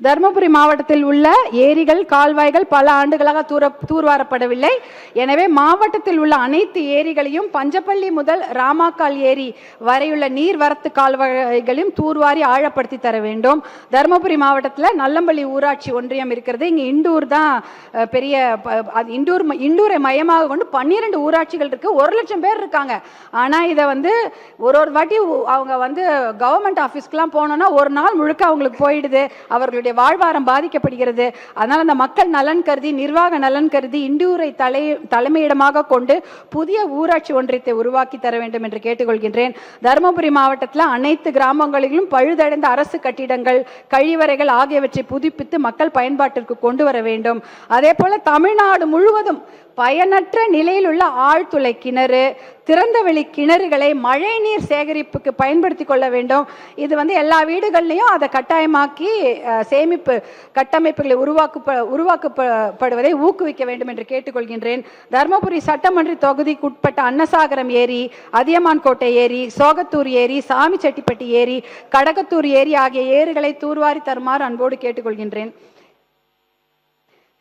தருமபுரி மாவட்டத்தில் உள்ள ஏரிகள், கால்வாய்கள் பல ஆண்டுகளாக தூர்வாரப்படவில்லை. எனவே மாவட்டத்தில் உள்ள அனைத்து ஏரிகளையும் பஞ்சப்பள்ளி முதல் ராமாக்கால் ஏரி வரையுள்ள நீர்வரத்து கால்வாய்களையும் தூர்வாரி ஆழப்படுத்தி தர வேண்டும். தருமபுரி மாவட்டத்தில் நல்லம்பள்ளி ஊராட்சி ஒன்றியம் இருக்கிறது. இங்கே இண்டூர் தான் பெரிய இண்டூரை மையமாக கொண்டு 12 ஊராட்சிகள் இருக்கு. 1,00,000 பேர் இருக்காங்க. ஆனால் இதை ஒரு வாட்டி அவங்க கவர்மெண்ட் ஆஃபீஸ்க்குலாம் போனோன்னா ஒரு நாள் முழுக்க அவங்களுக்கு போயிடுது. அவர்களுடைய வாழ்வாரம் பாதிக்கப்படுகிறது. அதனால் அந்த மக்கள் நலன் கருதி, நிர்வாக நலன் கருதி இண்டூரை தலைமையிடமாக கொண்டு புதிய ஊராட்சி ஒன்றியத்தை உருவாக்கி தர வேண்டும் என்று கேட்டுக்கொள்கின்றேன். தருமபுரி மாவட்டத்தில் அனைத்து கிராமங்களிலும் பழுதடைந்த அரசு கட்டிடங்கள், கழிவறைகள் ஆகியவற்றை புதுப்பித்து மக்கள் பயன்பாட்டிற்கு கொண்டு வர வேண்டும். அதே போல தமிழ்நாடு முழுவதும் பயனற்ற நிலையில் உள்ள ஆழ்துளை கிணறு, திறந்தவெளி கிணறுகளை மழை நீர் சேகரிப்புக்கு பயன்படுத்தி கொள்ள வேண்டும். இது எல்லா வீடுகள்லையும் அதை கட்டாயமாக்கி சேமிப்பு கட்டமைப்புகளை உருவாக்கப்படுவதை ஊக்குவிக்க வேண்டும் என்று கேட்டுக்கொள்கின்றேன். தருமபுரி சட்டமன்ற தொகுதிக்குட்பட்ட அன்னசாகரம் ஏரி, அதியமான் கோட்டை ஏரி, சோகத்தூர் ஏரி, சாமிச்செட்டிப்பட்டி ஏரி, கடகத்தூர் ஏரி ஆகிய ஏரிகளை தூர்வாரி தருமாறு அன்போடு கேட்டுக்கொள்கின்றேன்.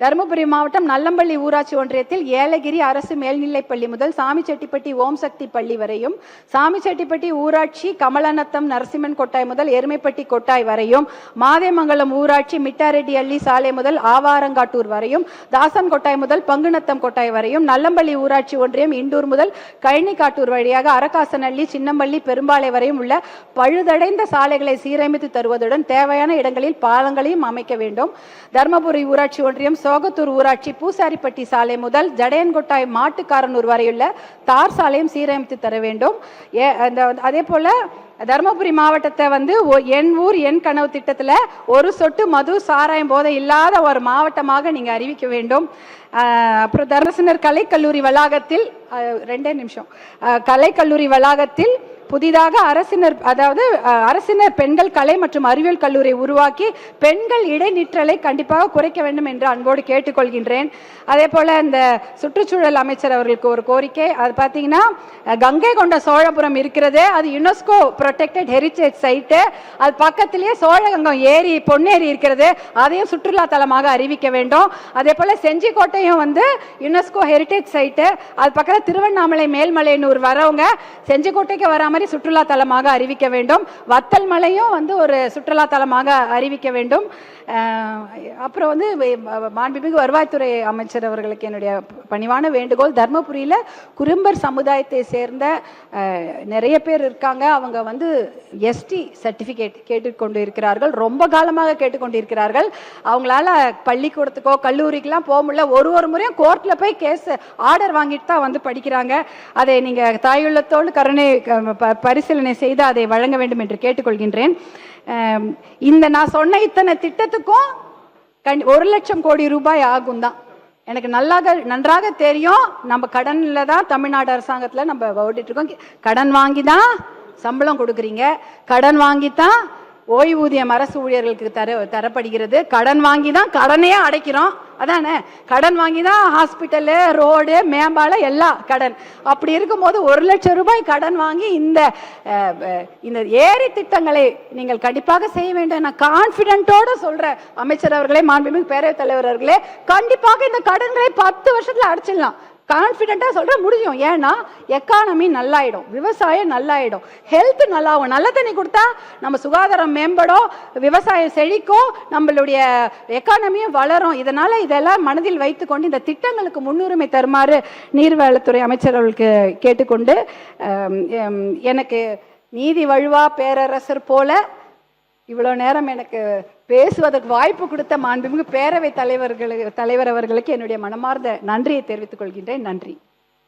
தருமபுரி மாவட்டம் நல்லம்பள்ளி ஊராட்சி ஒன்றியத்தில் ஏலகிரி அரசு மேல்நிலைப்பள்ளி முதல் சாமிச்செட்டிப்பட்டி ஓம் சக்தி பள்ளி வரையும், சாமிச்செட்டிப்பட்டி ஊராட்சி கமலநத்தம் நரசிம்மன் கொட்டாய் முதல் எருமைப்பட்டி கொட்டாய் வரையும், மாதேமங்கலம் ஊராட்சி மிட்டாரெட்டி அள்ளி சாலை முதல் ஆவாரங்காட்டூர் வரையும், தாசன் கொட்டாய் முதல் பங்குநத்தம் கொட்டாய் வரையும், நல்லம்பள்ளி ஊராட்சி ஒன்றியம் இண்டூர் முதல் கழனிக்காட்டூர் வழியாக அரக்காசனள்ளி, சின்னம்பள்ளி, பெரும்பாலை வரையும் உள்ள பழுதடைந்த சாலைகளை சீரமைத்து தருவதுடன் தேவையான இடங்களில் பாலங்களையும் அமைக்க வேண்டும். தருமபுரி ஊராட்சி ஒன்றியம் சோகத்தூர் ஊராட்சி பூசாரிப்பட்டி சாலை முதல் ஜடையன்கொட்டாய் மாட்டுக்காரனூர் வரையுள்ள தார் சாலையும் சீரமைத்து தர வேண்டும். அதே போல தருமபுரி மாவட்டத்தை என் ஊர் என் கனவு திட்டத்தில் ஒரு சொட்டு மது சாராயம் போதை இல்லாத ஒரு மாவட்டமாக நீங்க அறிவிக்க வேண்டும். அப்புறம் தர்மசினர் கலைக்கல்லூரி வளாகத்தில் 2 நிமிஷம் கலைக்கல்லூரி வளாகத்தில் புதிதாக அரசினர் பெண்கள் கலை மற்றும் அறிவியல் கல்லூரி உருவாக்கி பெண்கள் இடைநிற்றலை கண்டிப்பாக குறைக்க வேண்டும் என்று அன்போடு கேட்டுக்கொள்கின்றேன். அதே போல இந்த சுற்றுச்சூழல் அமைச்சர் அவர்களுக்கு ஒரு கோரிக்கை. அது பார்த்தீங்கன்னா கங்கை கொண்ட சோழபுரம் இருக்கிறது, அது யுனெஸ்கோ ப்ரொடெக்டட் ஹெரிட்டேஜ் சைட்டு. அது பக்கத்திலேயே சோழகங்கம் ஏரி, பொன்னேரி இருக்கிறது, அதையும் சுற்றுலா தலமாக அறிவிக்க வேண்டும். அதே போல செஞ்சிக்கோட்டையும் யுனெஸ்கோ ஹெரிட்டேஜ் சைட்டு. அது பக்கத்தில் திருவண்ணாமலை மேல்மலையனூர் வரவங்க செஞ்சிக்கோட்டைக்கு வராம சுற்றுலா தலமாக அறிவிக்க வேண்டும். வத்தல் மலையும் ஒரு சுற்றுலா தலமாக அறிவிக்க வேண்டும். அப்புறம் மாண்புமிகு வருவாய்த்துறை அமைச்சர் அவர்களுக்கு என்னுடைய பணிவான வேண்டுகோள். தர்மபுரியில் குறும்பர் சமுதாயத்தை சேர்ந்த நிறைய பேர் இருக்காங்க. அவங்க எஸ்டி சர்டிஃபிகேட் கேட்டுக்கொண்டு இருக்கிறார்கள், ரொம்ப காலமாக கேட்டுக்கொண்டு இருக்கிறார்கள். அவங்களால பள்ளிக்கூடத்துக்கோ கல்லூரிக்கெல்லாம் போக முடியல. ஒரு முறையும் கோர்ட்டில் போய் கேஸ் ஆர்டர் வாங்கிட்டு தான் படிக்கிறாங்க. அதை நீங்கள் தாயுள்ளத்தோடு கருணை பரிசீலனை செய்து அதை வழங்க வேண்டும் என்று கேட்டுக்கொள்கின்றேன். இந்த நான் சொன்ன இத்தனை திட்டத்துக்கும் 1,00,000 கோடி ரூபாய் ஆகும் தான். எனக்கு நன்றாக தெரியும். நம்ம கடன்ல தான் தமிழ்நாடு அரசாங்கத்தில் நம்ம ஓடிட்டு இருக்கோம். கடன் வாங்கி தான் சம்பளம் கொடுக்குறீங்க, கடன் வாங்கித்தான் ஓய்வூதியம் அரசு ஊழியர்களுக்கு தரப்படுகிறது, கடன் வாங்கி தான் கடனையே அடைக்கிறோம். அதானே, கடன் வாங்கி தான் ஹாஸ்பிட்டலு, ரோடு, மேம்பாலம் எல்லாம் கடன். அப்படி இருக்கும்போது 1,00,000 ரூபாய் கடன் வாங்கி இந்த ஏரி திட்டங்களை நீங்கள் கண்டிப்பாக செய்ய வேண்டும். நான் கான்பிடென்ட்டோட சொல்றேன் அமைச்சர் அவர்களே, மாண்புமிகு பேரவைத் தலைவர் அவர்களே, கண்டிப்பாக இந்த கடன்களை 10 வருஷத்துல அடைச்சிடலாம். கான்ஃபிடென்ட்டாக சொல்கிற முடியும். ஏன்னா எக்கானமி நல்லாயிடும், விவசாயம் நல்லாயிடும், ஹெல்த் நல்லாகும். நல்ல தண்ணி கொடுத்தா நம்ம சுகாதாரம் மேம்படும், விவசாயம் செழிக்கும், நம்மளுடைய எக்கானமியும் வளரும். இதெல்லாம் மனதில் வைத்துக்கொண்டு இந்த திட்டங்களுக்கு முன்னுரிமை தருமாறு நீர்வளத்துறை அமைச்சர் அவர்களுக்கு கேட்டுக்கொண்டு, எனக்கு நீதி வழுவா பேரரசர் போல இவ்வளோ நேரம் எனக்கு பேசுவதற்கு வாய்ப்பு கொடுத்த மாண்புமிகு பேரவை தலைவர் அவர்களுக்கு என்னுடைய மனமார்ந்த நன்றியை தெரிவித்துக் கொள்கின்றேன். நன்றி.